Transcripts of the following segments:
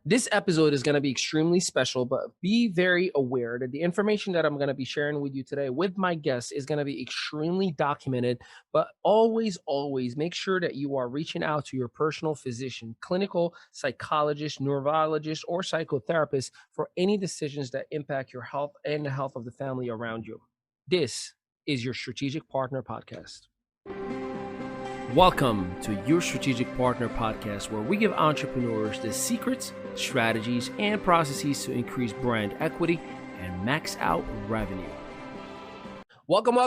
This episode is going to be extremely special, but be very aware that the information that I'm going to be sharing with you today with my guests is going to be extremely documented. But always make sure that you are reaching out to your personal physician, clinical psychologist, neurologist, or psychotherapist for any decisions that impact your health and the health of the family around you. This is your Strategic Partner Podcast. Welcome to Your Strategic Partner Podcast, where we give entrepreneurs the secrets, strategies, and processes to increase brand equity and max out revenue. Welcome,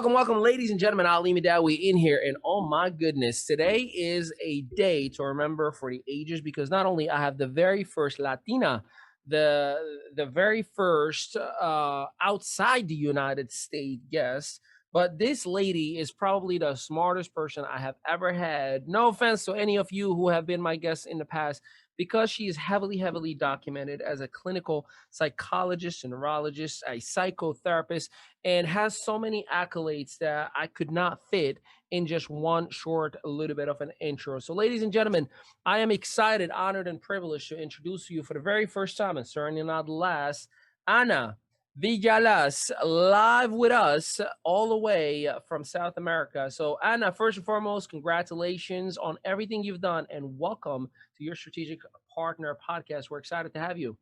ladies and gentlemen. Ali Mehdaoui in here. And oh my goodness, today is a day to remember for the ages, because not only I have the very first Latina, the very first outside the United States guest, but this lady is probably the smartest person I have ever had. No offense to any of you who have been my guests in the past, because she is heavily documented as a clinical psychologist, a neurologist, a psychotherapist, and has so many accolades that I could not fit in just one short little bit of an intro. So, ladies and gentlemen, I am excited, honored, and privileged to introduce you for the very first time, and certainly not last, Anna Villalaz, live with us all the way from South America. So, Anna, first and foremost, congratulations on everything you've done, and welcome to your Strategic Partner Podcast. We're excited to have you.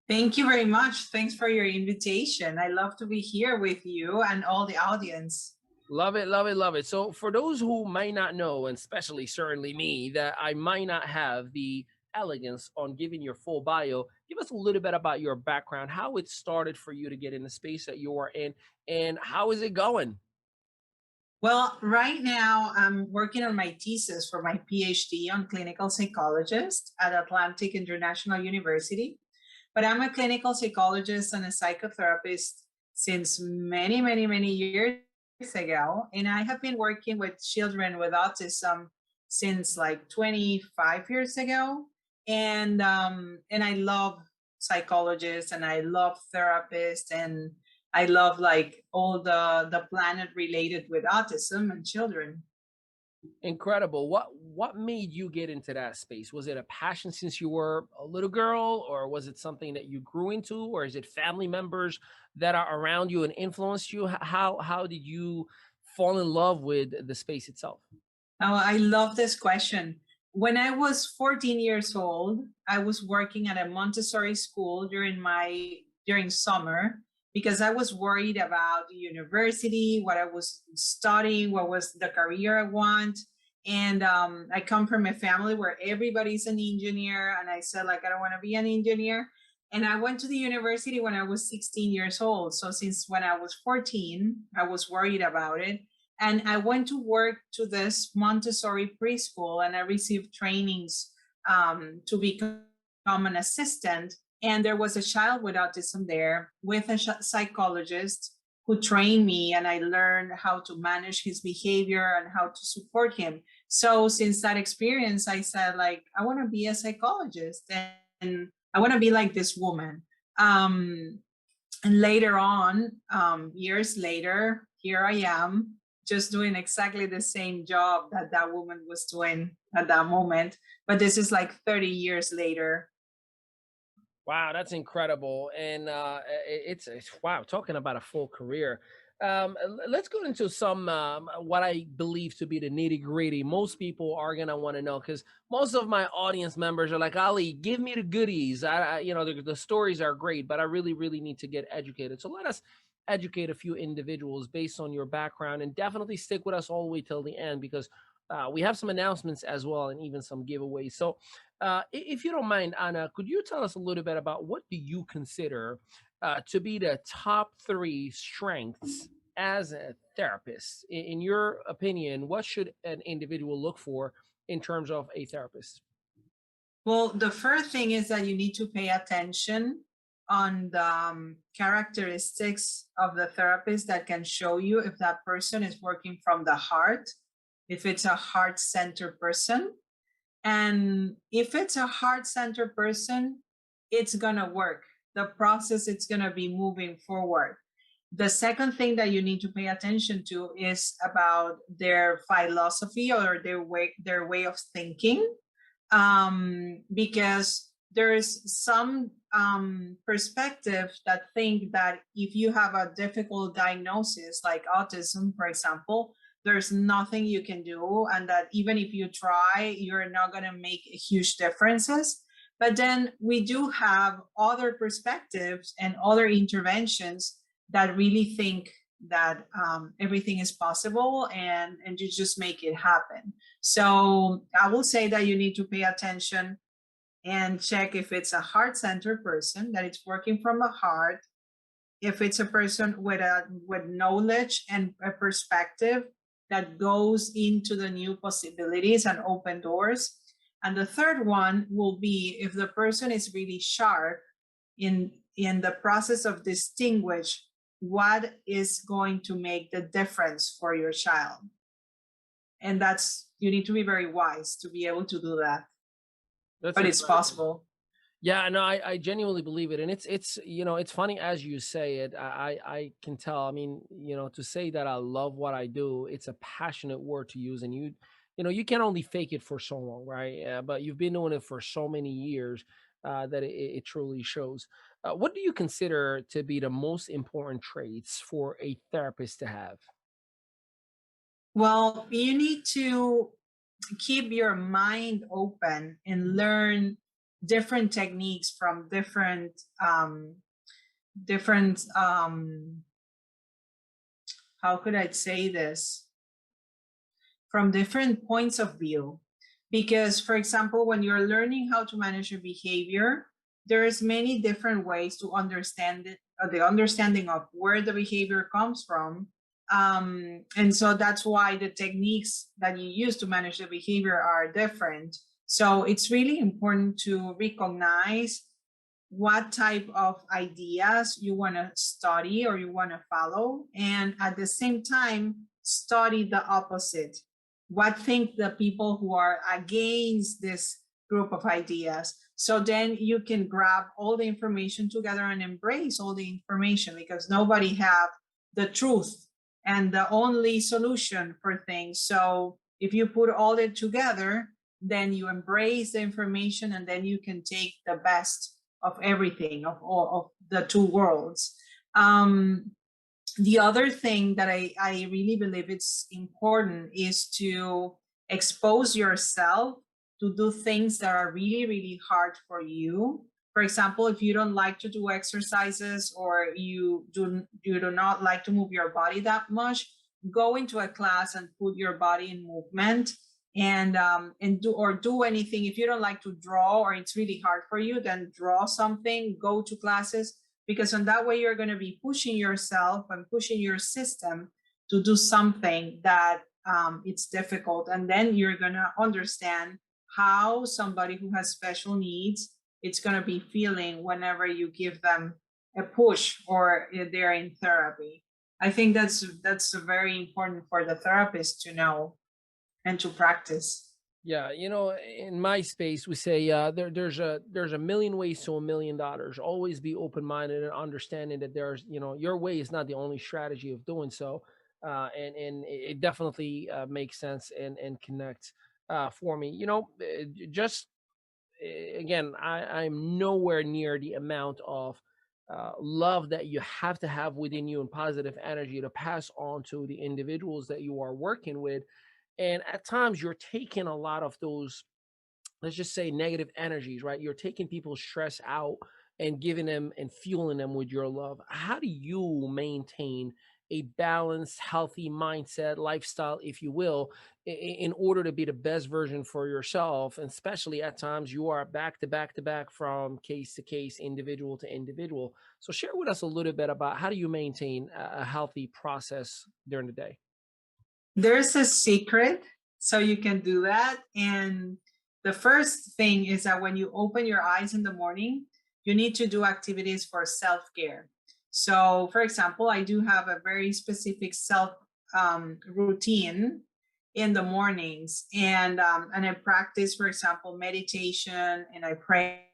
Thank you very much. Thanks for your invitation. I love to be here with you and all the audience. Love it. So for those who might not know, and especially certainly me, that I might not have the elegance on giving your full bio, give us a little bit about your background, how it started for you to get in the space that you are in, and how is it going? Well, right now I'm working on my thesis for my PhD on clinical psychologist at Atlantic International University. But I'm a clinical psychologist and a psychotherapist since many years ago. And I have been working with children with autism since like 25 years ago. And I love psychologists and I love therapists and I love like all the planet related with autism and children. Incredible. What made you get into that space? Was it a passion since you were a little girl, or was it something that you grew into, or is it family members that are around you and influenced you? How did you fall in love with the space itself? Oh, I love this question. When I was 14 years old, I was working at a Montessori school during summer because I was worried about the university, what I was studying, what was the career I want. And I come from a family where everybody's an engineer, and I said like I don't want to be an engineer. And I went to the university when I was 16 years old. So since when I was 14, I was worried about it. And I went to work to this Montessori preschool, and I received trainings to become an assistant. And there was a child with autism there with a psychologist who trained me, and I learned how to manage his behavior and how to support him. So since that experience, I said like, I want to be a psychologist and I want to be like this woman. And later on, years later, here I am just doing exactly the same job that that woman was doing at that moment. But this is like 30 years later. Wow, that's incredible. And it's wow, talking about a full career. Let's go into some what I believe to be the nitty gritty. Most people are gonna want to know, because most of my audience members are like, Ali, give me the goodies. The stories are great, but I really need to get educated. So let us educate a few individuals based on your background, and definitely stick with us all the way till the end, because we have some announcements as well, and even some giveaways. So if you don't mind, Anna, could you tell us a little bit about what do you consider to be the top three strengths as a therapist? In your opinion, what should an individual look for in terms of a therapist? Well, the first thing is that you need to pay attention on the characteristics of the therapist that can show you if that person is working from the heart, if it's a heart-centered person. And if it's a heart-centered person, it's going to work. The process, it's going to be moving forward. The second thing that you need to pay attention to is about their philosophy or their way of thinking, because there's some perspective that think that if you have a difficult diagnosis like autism, for example, there's nothing you can do, and that even if you try, you're not going to make huge differences. But then we do have other perspectives and other interventions that really think that everything is possible, and you just make it happen. So I will say that you need to pay attention and check if it's a heart-centered person, that it's working from the heart, if it's a person with knowledge and a perspective that goes into the new possibilities and open doors. And the third one will be if the person is really sharp in the process of distinguish what is going to make the difference for your child. And that's, you need to be very wise to be able to do that. That's But it's incredible. possible. Yeah, no, I genuinely believe it, and it's it's funny as you say it. I can tell. I mean, to say that I love what I do, it's a passionate word to use, and you can only fake it for so long, right? But you've been doing it for so many years that it truly shows. What do you consider to be the most important traits for a therapist to have? Well, you need to keep your mind open and learn different techniques from different how could I say this, from different points of view. Because, for example, when you're learning how to manage your behavior, there's many different ways to understand it, the understanding of where the behavior comes from. And so that's why the techniques that you use to manage the behavior are different. So it's really important to recognize what type of ideas you want to study or you want to follow, and at the same time study the opposite. What think the people who are against this group of ideas, so then you can grab all the information together and embrace all the information, because nobody have the truth and the only solution for things. So if you put all it together, then you embrace the information, and then you can take the best of everything, of all of the two worlds. The other thing that I really believe it's important is to expose yourself to do things that are really, really hard for you. For example, if you don't like to do exercises, or you do not like to move your body that much, go into a class and put your body in movement, and do anything. If you don't like to draw, or it's really hard for you, then draw something, go to classes, because in that way you're going to be pushing yourself and pushing your system to do something that it's difficult, and then you're going to understand how somebody who has special needs, it's going to be feeling whenever you give them a push or they're in therapy. I think that's very important for the therapist to know and to practice. Yeah, in my space, we say there's a million ways to $1 million. Always be open minded and understanding that there's your way is not the only strategy of doing so, and it definitely makes sense and connects for me. Just again, I'm nowhere near the amount of love that you have to have within you and positive energy to pass on to the individuals that you are working with. And at times you're taking a lot of those, let's just say, negative energies, right? You're taking people's stress out and giving them and fueling them with your love. How do you maintain a balanced, healthy mindset, lifestyle, if you will, in order to be the best version for yourself? And especially at times you are back to back to back, from case to case, individual to individual. So share with us a little bit about how do you maintain a healthy process during the day? There's a secret, so you can do that. And the first thing is that when you open your eyes in the morning, you need to do activities for self-care. So, for example, I do have a very specific self routine in the mornings, and I practice, for example, meditation, and I pray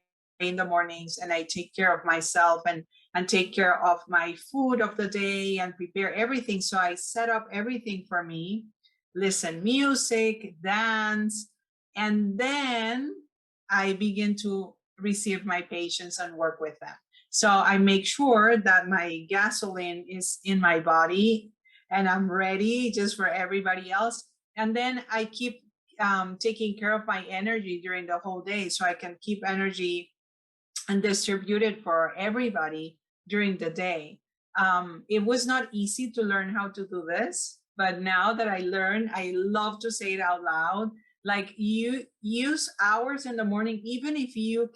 in the mornings, and I take care of myself, and take care of my food of the day and prepare everything. So I set up everything for me, listen music, dance, and then I begin to receive my patients and work with them. So I make sure that my gasoline is in my body and I'm ready just for everybody else. And then I keep taking care of my energy during the whole day so I can keep energy and distribute it for everybody during the day. It was not easy to learn how to do this, but now that I learned, I love to say it out loud. Like, you use hours in the morning, even if you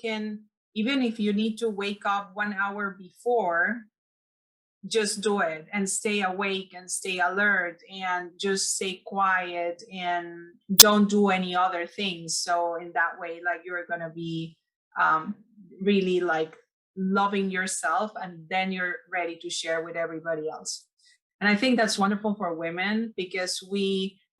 need to wake up 1 hour before, just do it and stay awake and stay alert and just stay quiet and don't do any other things. So in that way, like, you're going to be um, really like loving yourself, and then you're ready to share with everybody else. And I think that's wonderful for women, because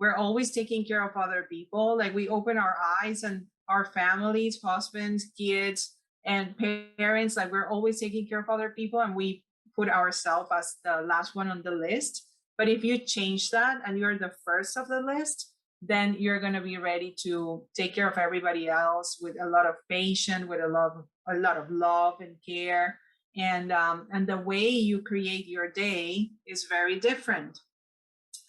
we're always taking care of other people. Like, we open our eyes and our families, husbands, kids, and parents, like, we're always taking care of other people, and we put ourselves as the last one on the list. But if you change that and you're the first of the list, then you're going to be ready to take care of everybody else with a lot of patience, with a lot of love and care. And the way you create your day is very different.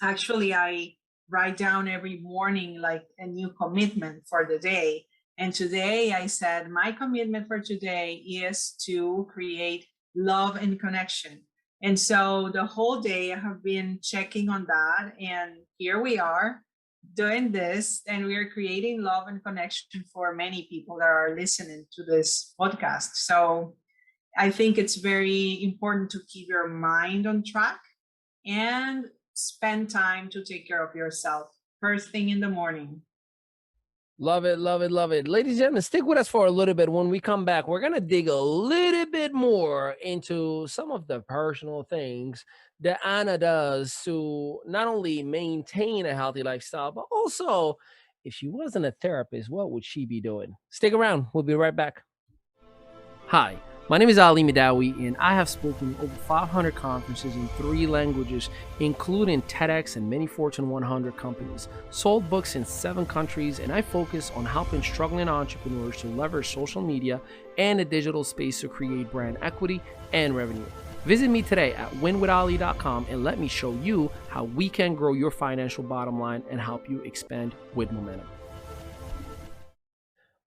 Actually, I write down every morning like a new commitment for the day. And today I said my commitment for today is to create love and connection. And so the whole day I have been checking on that. And here we are doing this, and we are creating love and connection for many people that are listening to this podcast. So I think it's very important to keep your mind on track and spend time to take care of yourself first thing in the morning. Love it, love it, love it. Ladies and gentlemen, stick with us for a little bit. When we come back, we're going to dig a little bit more into some of the personal things that Anna does to not only maintain a healthy lifestyle, but also, if she wasn't a therapist, what would she be doing? Stick around. We'll be right back. Hi, my name is Ali Mehdaoui, and I have spoken over 500 conferences in 3 languages, including TEDx and many Fortune 100 companies, sold books in 7 countries, and I focus on helping struggling entrepreneurs to leverage social media and the digital space to create brand equity and revenue. Visit me today at winwithali.com and let me show you how we can grow your financial bottom line and help you expand with momentum.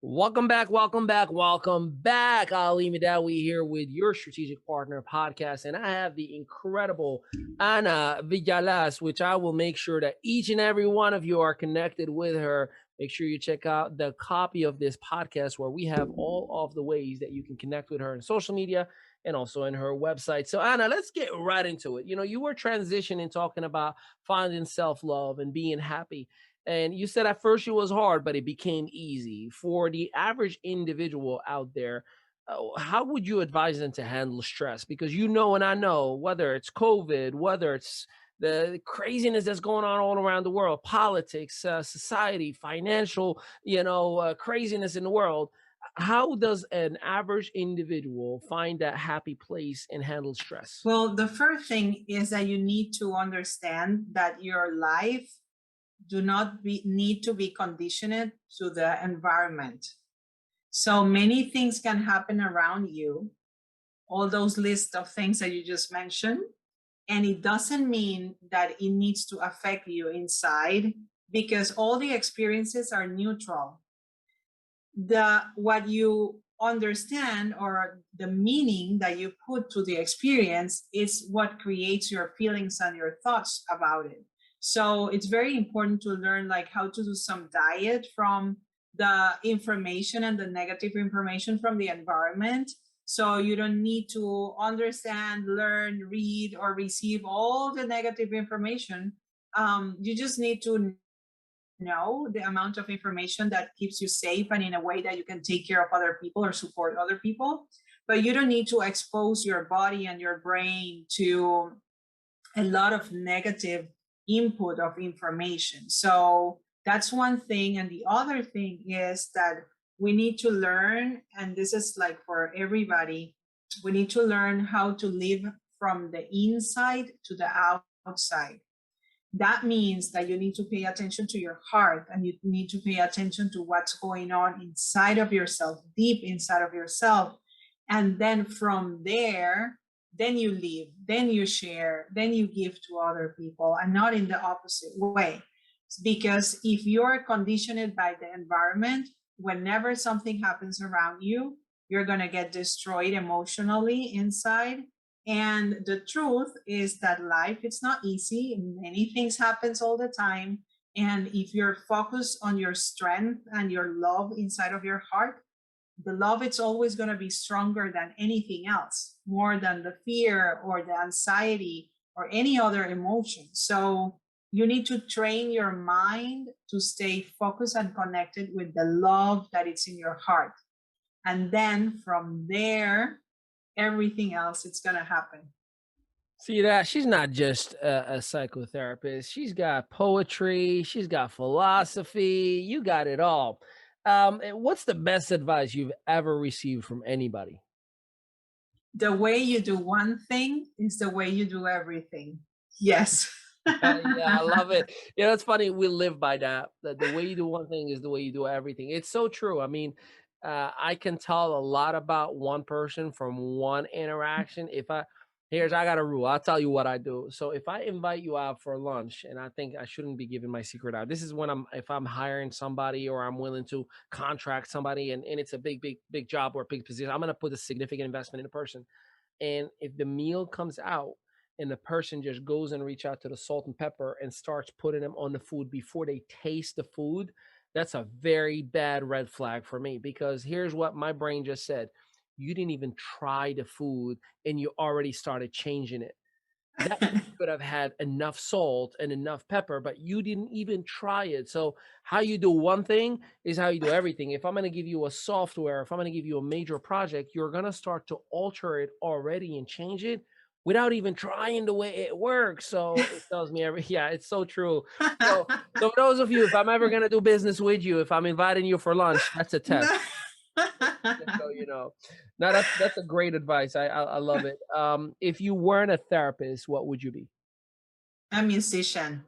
Welcome back, welcome back, welcome back. Ali Mehdaoui here with your Strategic Partner podcast, and I have the incredible Anna Villalaz, which I will make sure that each and every one of you are connected with her. Make sure you check out the copy of this podcast where we have all of the ways that you can connect with her in social media and also in her website. So Anna, let's get right into it. You know, you were transitioning talking about finding self-love and being happy. And you said at first it was hard, but it became easy. For the average individual out there, how would you advise them to handle stress? Because you know, and I know, whether it's COVID, whether it's the craziness that's going on all around the world, politics, society, financial, craziness in the world. How does an average individual find that happy place and handle stress? Well, the first thing is that you need to understand that your life need to be conditioned to the environment. So many things can happen around you, all those lists of things that you just mentioned, and it doesn't mean that it needs to affect you inside, because all the experiences are neutral. What you understand, or the meaning that you put to the experience, is what creates your feelings and your thoughts about it. So it's very important to learn like how to do some diet from the information and the negative information from the environment. So you don't need to understand, learn, read, or receive all the negative information. You just need to know the amount of information that keeps you safe and in a way that you can take care of other people or support other people. But you don't need to expose your body and your brain to a lot of negative input of information. So that's one thing. And the other thing is that we need to learn, and this is like for everybody, we need to learn how to live from the inside to the outside. That means that you need to pay attention to your heart, and you need to pay attention to what's going on inside of yourself, deep inside of yourself. And then from there, then you live, then you share, then you give to other people, and not in the opposite way. Because if you're conditioned by the environment, whenever something happens around you, you're going to get destroyed emotionally inside. And the truth is that life, it's not easy. Many things happens all the time. And if you're focused on your strength and your love inside of your heart, the love, it's always going to be stronger than anything else, more than the fear or the anxiety or any other emotion. So you need to train your mind to stay focused and connected with the love that is in your heart. And then from there, everything else, it's going to happen. See that? She's not just a psychotherapist. She's got poetry, she's got philosophy, you got it all. And what's the best advice you've ever received from anybody? The way you do one thing is the way you do everything. Yes. Yeah, I love it. You know, it's funny. We live by that. The way you do one thing is the way you do everything. It's so true. I mean, I can tell a lot about one person from one interaction. I got a rule. I'll tell you what I do. So if I invite you out for lunch, and I think I shouldn't be giving my secret out. This is when if I'm hiring somebody or I'm willing to contract somebody, and it's a big job or a big position, I'm going to put a significant investment in a person. And if the meal comes out and the person just goes and reach out to the salt and pepper and starts putting them on the food before they taste the food, that's a very bad red flag for me, because here's what my brain just said. You didn't even try the food and you already started changing it. That could have had enough salt and enough pepper, but you didn't even try it. So how you do one thing is how you do everything. If I'm going to give you a software, if I'm going to give you a major project, you're going to start to alter it already and change it without even trying the way it works. So it tells me yeah, it's so true. So for those of you, if I'm ever going to do business with you, if I'm inviting you for lunch, that's a test. So you know, now that's a great advice. I love it. If you weren't a therapist, what would you be? A musician.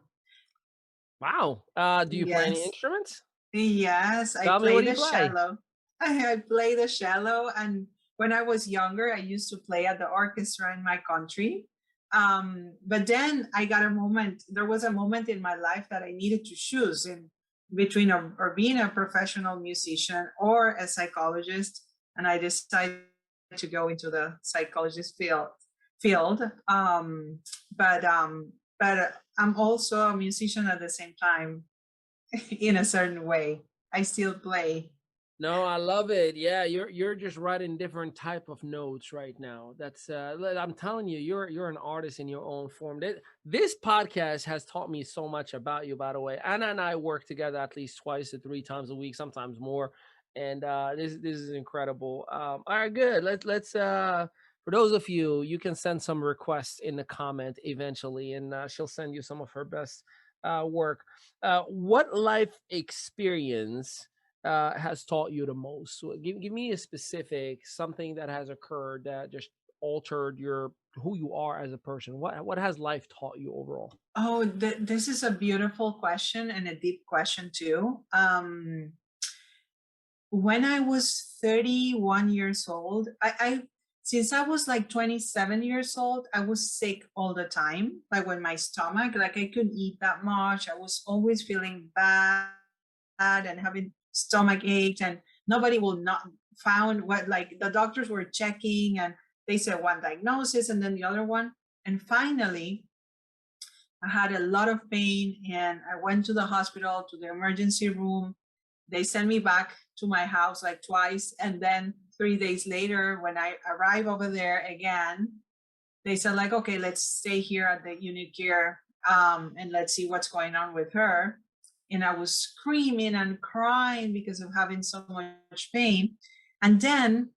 Wow. Do you play any Yes. instruments? Yes, I Tell me, play what do the you play? cello. I play the cello, and when I was younger, I used to play at the orchestra in my country. But then I got a moment. There was a moment in my life that I needed to choose in between or being a professional musician or a psychologist, and I decided to go into the psychologist field. But I'm also a musician at the same time in a certain way. I still play. No, I love it. Yeah, you're just writing different type of notes right now. That's I'm telling you, you're an artist in your own form. This podcast has taught me so much about you, by the way. Anna and I work together at least twice to three times a week, sometimes more. And this is incredible. All right, good. Let's for those of you, you can send some requests in the comment eventually, and she'll send you some of her best work. What life experience has taught you the most? So give me a specific something that has occurred that just altered your who you are as a person. What has life taught you overall? Oh, this is a beautiful question and a deep question too. When I was 31 years old, I since I was like 27 years old, I was sick all the time. Like when my stomach, like I couldn't eat that much. I was always feeling bad and having stomach aches, and nobody will not found what, like the doctors were checking, and they said one diagnosis and then the other one. And finally, I had a lot of pain, and I went to the hospital, to the emergency room. They sent me back to my house like twice. And then 3 days later, when I arrived over there again, they said like, okay, let's stay here at the unit care, and let's see what's going on with her. And I was screaming and crying because of having so much pain. And then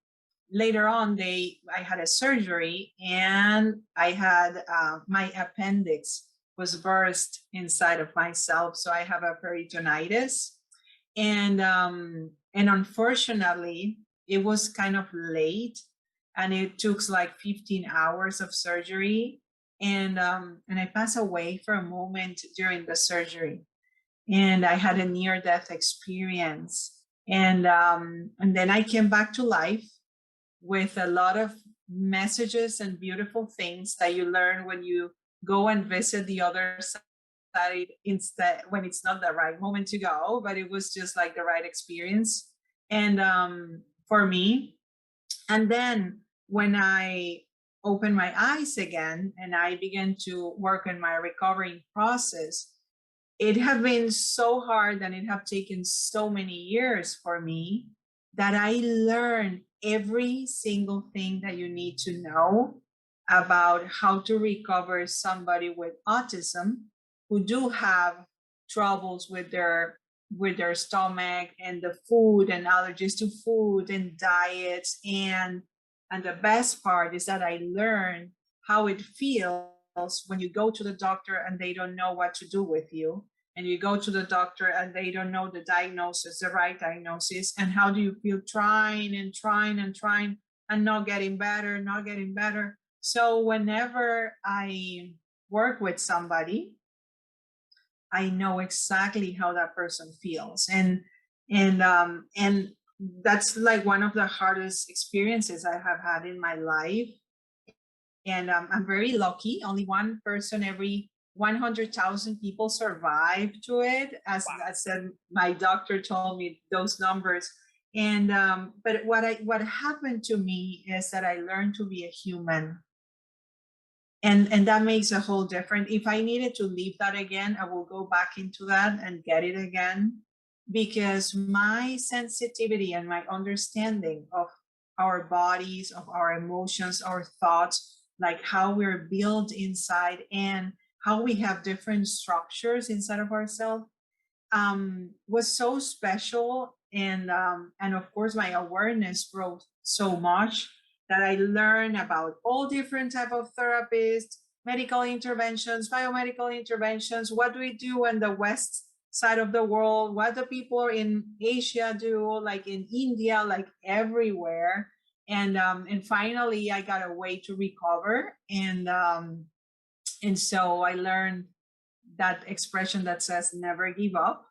later on, I had a surgery, and I had my appendix was burst inside of myself, so I have a peritonitis. And unfortunately, it was kind of late, and it took like 15 hours of surgery. and I passed away for a moment during the surgery, and I had a near-death experience, and then I came back to life with a lot of messages and beautiful things that you learn when you go and visit the other side instead, when it's not the right moment to go, but it was just like the right experience. And for me, and then when I opened my eyes again and I began to work on my recovering process, it have been so hard and it have taken so many years for me that I learned every single thing that you need to know about how to recover somebody with autism who do have troubles with their stomach and the food and allergies to food and diets, and the best part is that I learned how it feels when you go to the doctor and they don't know what to do with you, and you go to the doctor and they don't know the diagnosis, the right diagnosis, and how do you feel trying and trying and trying and not getting better, not getting better. So whenever I work with somebody, I know exactly how that person feels, and that's like one of the hardest experiences I have had in my life. And I'm very lucky. Only one person every 100,000 people survive to it. As I said, my doctor told me those numbers. And but what happened to me is that I learned to be a human, and that makes a whole difference. If I needed to leave that again, I will go back into that and get it again, because my sensitivity and my understanding of our bodies, of our emotions, our thoughts, like how we're built inside and how we have different structures inside of ourselves, was so special. And of course my awareness grew so much that I learned about all different type of therapists, medical interventions, biomedical interventions. What do we do in the west side of the world? What the people in Asia do, like in India, like everywhere. And finally I got a way to recover, and so I learned that expression that says never give up,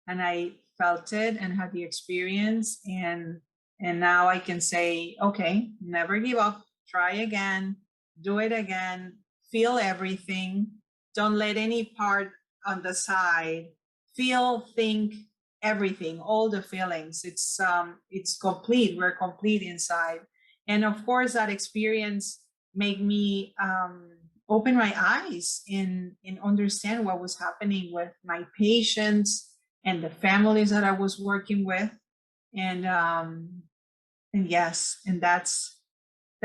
and I felt it and had the experience, and now I can say, okay, never give up, try again, do it again, feel everything, don't let any part on the side, feel, think, everything, all the feelings. It's complete, we're complete inside. And of course that experience made me open my eyes and understand what was happening with my patients and the families that I was working with. And yes, and that's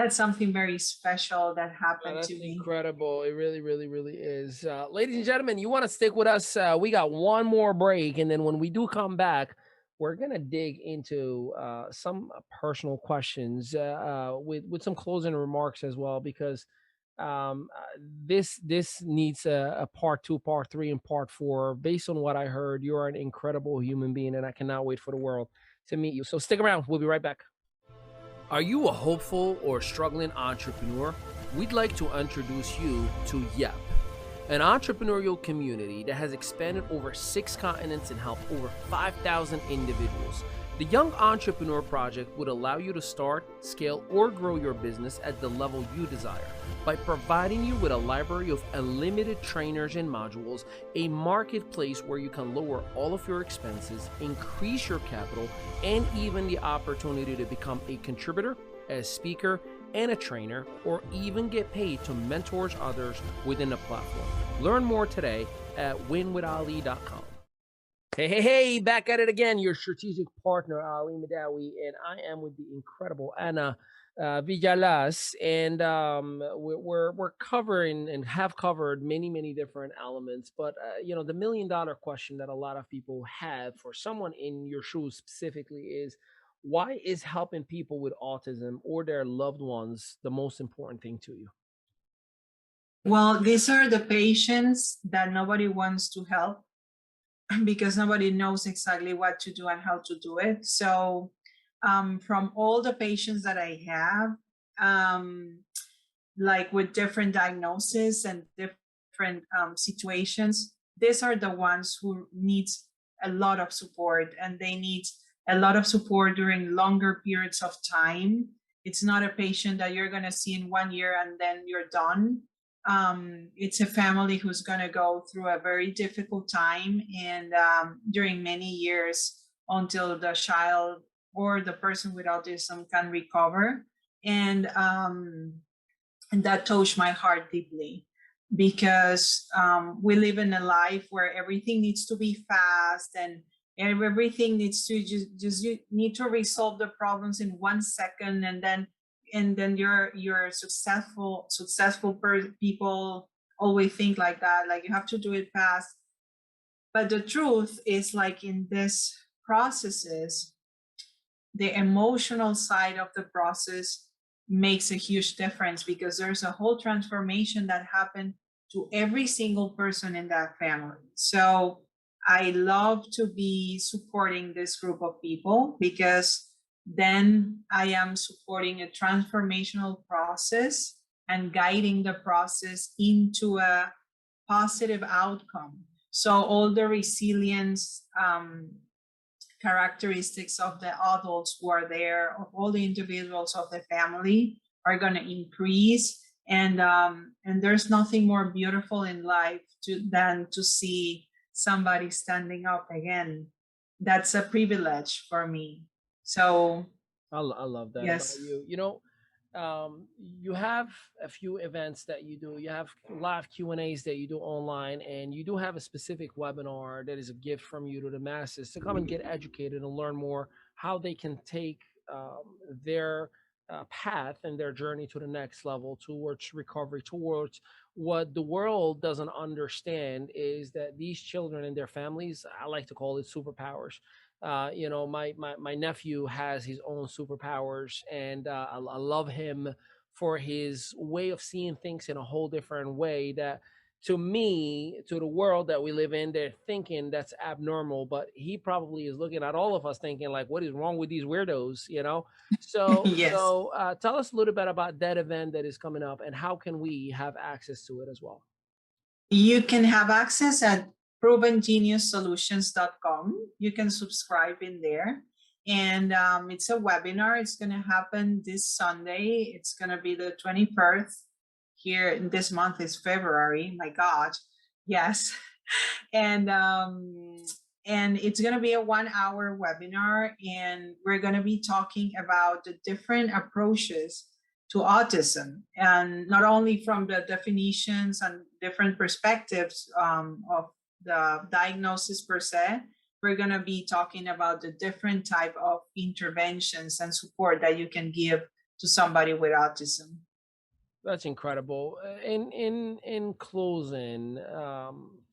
something very special that Oh, happened to that's me. incredible. It really, really, really is. Ladies and gentlemen, you want to stick with us? We got one more break. And then when we do come back, we're going to dig into some personal questions with some closing remarks as well, because this needs a part two, part three, and part four. Based on what I heard, you're an incredible human being, and I cannot wait for the world to meet you. So stick around. We'll be right back. Are you a hopeful or struggling entrepreneur? We'd like to introduce you to YEP, an entrepreneurial community that has expanded over 6 continents and helped over 5,000 individuals. The Young Entrepreneur Project would allow you to start, scale, or grow your business at the level you desire by providing you with a library of unlimited trainers and modules, a marketplace where you can lower all of your expenses, increase your capital, and even the opportunity to become a contributor, a speaker, and a trainer, or even get paid to mentor others within the platform. Learn more today at winwithali.com. Hey, back at it again. Your strategic partner, Ali Mehdaoui, and I am with the incredible Anna Villalaz, and we're covering and have covered many different elements. But the $1 million question that a lot of people have for someone in your shoes specifically is, why is helping people with autism or their loved ones the most important thing to you? Well, these are the patients that nobody wants to help because nobody knows exactly what to do and how to do it. So from all the patients that I have, like with different diagnoses and different situations. These are the ones who needs a lot of support, and they need a lot of support during longer periods of time. It's not a patient that you're going to see in 1 year and then you're done. It's a family who's going to go through a very difficult time, and during many years until the child or the person with autism can recover. And and that touched my heart deeply, because we live in a life where everything needs to be fast, and everything needs to just you need to resolve the problems in 1 second, and then you're people always think like that, like you have to do it fast. But the truth is, like, in this processes, the emotional side of the process makes a huge difference, because there's a whole transformation that happened to every single person in that family. So I love to be supporting this group of people, because then I am supporting a transformational process and guiding the process into a positive outcome. So all the resilience characteristics of the adults who are there, of all the individuals of the family, are going to increase. And there's nothing more beautiful in life than to see somebody standing up again. That's a privilege for me. So I love that about yes. you. You have a few events that you do. You have live Q&As that you do online, and you do have a specific webinar that is a gift from you to the masses to come and get educated and learn more how they can take their path and their journey to the next level towards recovery, towards what the world doesn't understand is that these children and their families, I like to call it superpowers. My nephew has his own superpowers, and I love him for his way of seeing things in a whole different way that, to me, to the world that we live in, they're thinking that's abnormal, but he probably is looking at all of us thinking like, what is wrong with these weirdos? so Yes. so uh, tell us a little bit about that event that is coming up, and how can we have access to it as well? You can have access at provengeniussolutions.com. You can subscribe in there. And it's a webinar. It's going to happen this Sunday. It's going to be the 21st. Here in this month is February. My God. Yes. And it's going to be a 1 hour webinar, and we're going to be talking about the different approaches to autism, and not only from the definitions and different perspectives of the diagnosis per se. We're going to be talking about the different type of interventions and support that you can give to somebody with autism. That's incredible. In closing,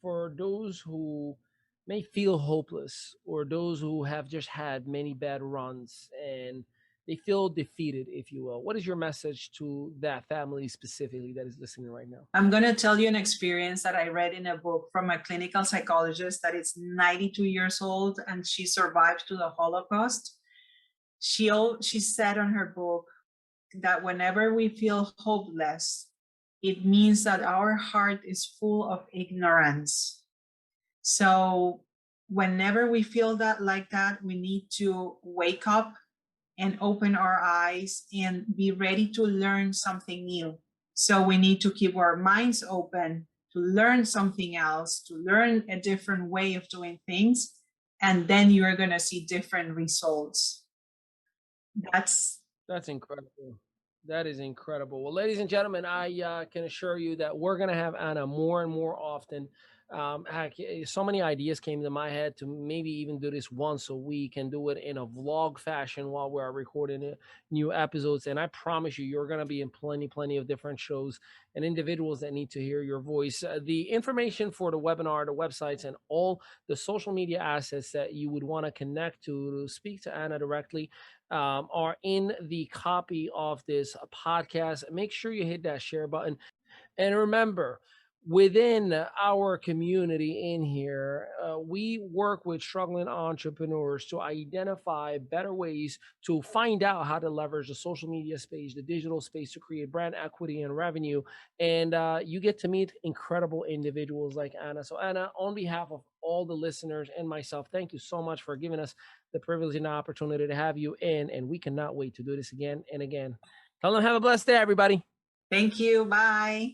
for those who may feel hopeless, or those who have just had many bad runs and they feel defeated, if you will, what is your message to that family specifically that is listening right now? I'm going to tell you an experience that I read in a book from a clinical psychologist that is 92 years old, and she survived to the Holocaust. She said on her book that whenever we feel hopeless, it means that our heart is full of ignorance. So whenever we feel that like that, we need to wake up and open our eyes and be ready to learn something new. So we need to keep our minds open to learn something else, to learn a different way of doing things, and then you're going to see different results. That's That's incredible. That is incredible. Well, ladies and gentlemen, I can assure you that we're going to have Anna more and more often. So many ideas came to my head to maybe even do this once a week and do it in a vlog fashion while we're recording new episodes. And I promise you, you're going to be in plenty of different shows and individuals that need to hear your voice. The information for the webinar, the websites, and all the social media assets that you would want to connect to speak to Anna directly are in the copy of this podcast. Make sure you hit that share button. And remember, within our community in here, we work with struggling entrepreneurs to identify better ways to find out how to leverage the social media space, the digital space to create brand equity and revenue. And you get to meet incredible individuals like Anna. So, Anna, on behalf of all the listeners and myself, thank you so much for giving us the privilege and the opportunity to have you in. And we cannot wait to do this again and again. Tell them have a blessed day, everybody. Thank you. Bye.